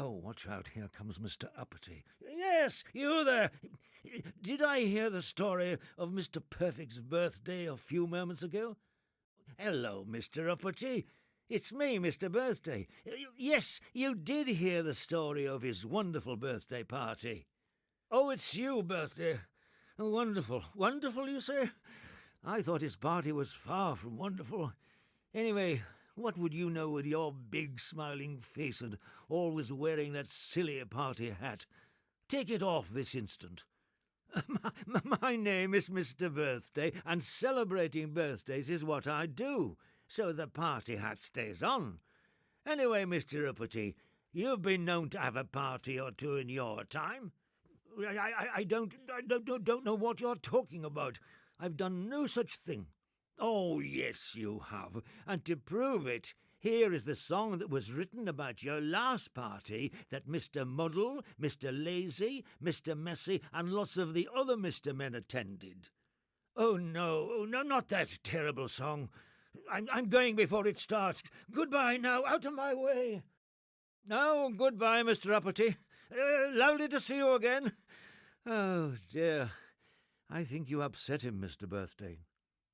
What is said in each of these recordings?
Oh, watch out, here comes Mr. Uppity. Yes, you there! Did I hear the story of Mr. Perfect's birthday a few moments ago? Hello, Mr. Uppity. It's me, Mr. Birthday. Yes, you did hear the story of his wonderful birthday party. Oh, it's you, Birthday. Wonderful. Wonderful, you say? I thought his party was far from wonderful. Anyway, what would you know with your big smiling face and always wearing that silly party hat? Take it off this instant. My name is Mr. Birthday, and celebrating birthdays is what I do, so the party hat stays on. Anyway, Mr. Uppity, you've been known to have a party or two in your time. I don't know what you're talking about. I've done no such thing. Oh, yes, you have. And to prove it, here is the song that was written about your last party that Mr. Muddle, Mr. Lazy, Mr. Messy, and lots of the other Mr. Men attended. Oh, no, not that terrible song. I'm going before it starts. Goodbye now, out of my way. Oh, goodbye, Mr. Uppity. Lovely to see you again. Oh, dear. I think you upset him, Mr. Birthday.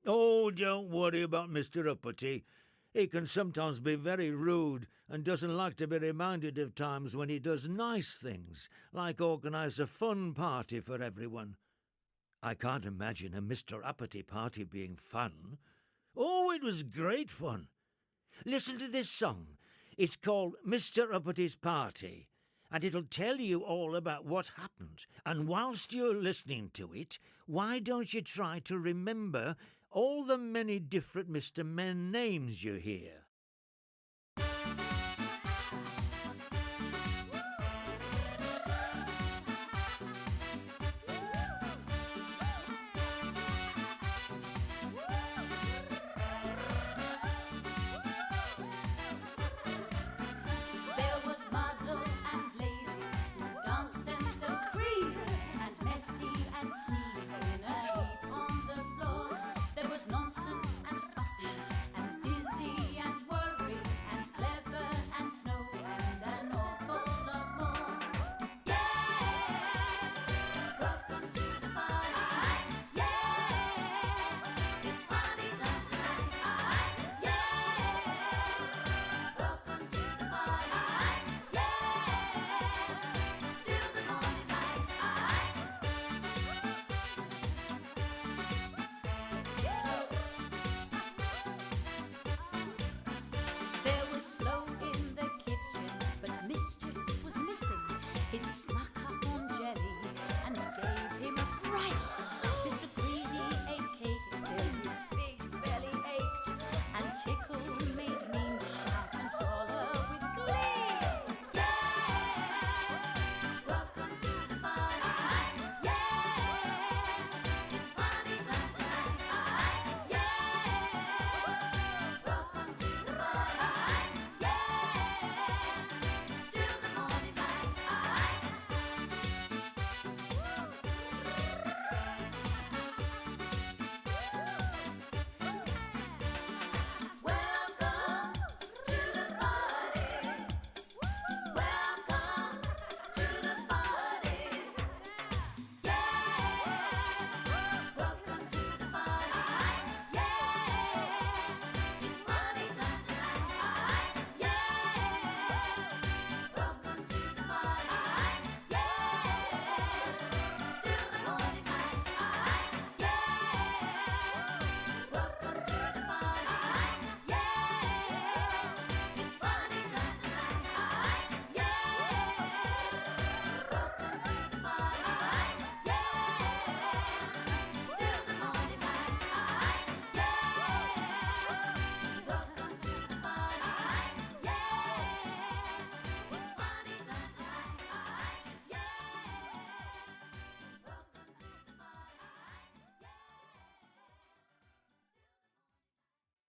Oh, don't worry about Mr. Uppity. He can sometimes be very rude and doesn't like to be reminded of times when he does nice things, like organise a fun party for everyone. I can't imagine a Mr. Uppity party being fun. Oh, it was great fun. Listen to this song. It's called Mr. Uppity's Party, and it'll tell you all about what happened. And whilst you're listening to it, why don't you try to remember all the many different Mr. Men names you hear?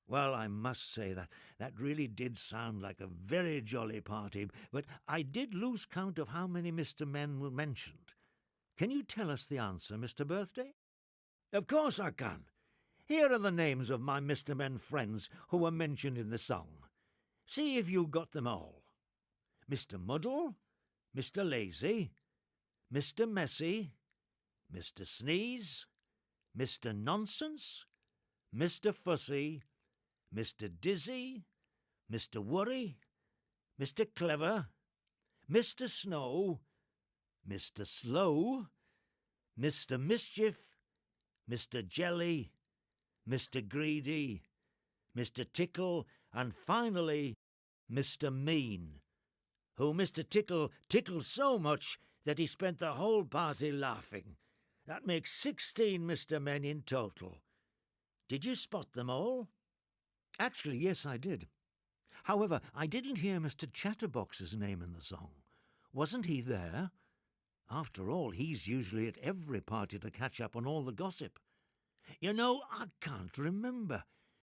Well, I must say that really did sound like a very jolly party, but I did lose count of how many Mr. Men were mentioned. Can you tell us the answer, Mr. Birthday? Of course I can. Here are the names of my Mr. Men friends who were mentioned in the song. See if you got them all. Mr. Muddle, Mr. Lazy, Mr. Messy, Mr. Sneeze, Mr. Nonsense, Mr. Fussy, Mr. Dizzy, Mr. Worry, Mr. Clever, Mr. Snow, Mr. Slow, Mr. Mischief, Mr. Jelly, Mr. Greedy, Mr. Tickle, and finally Mr. Mean, who Mr. Tickle tickled so much that he spent the whole party laughing. That makes 16 Mr. Men in total. Did you spot them all? Actually, yes, I did. However, I didn't hear Mr. Chatterbox's name in the song. Wasn't he there? After all, he's usually at every party to catch up on all the gossip. You know, I can't remember.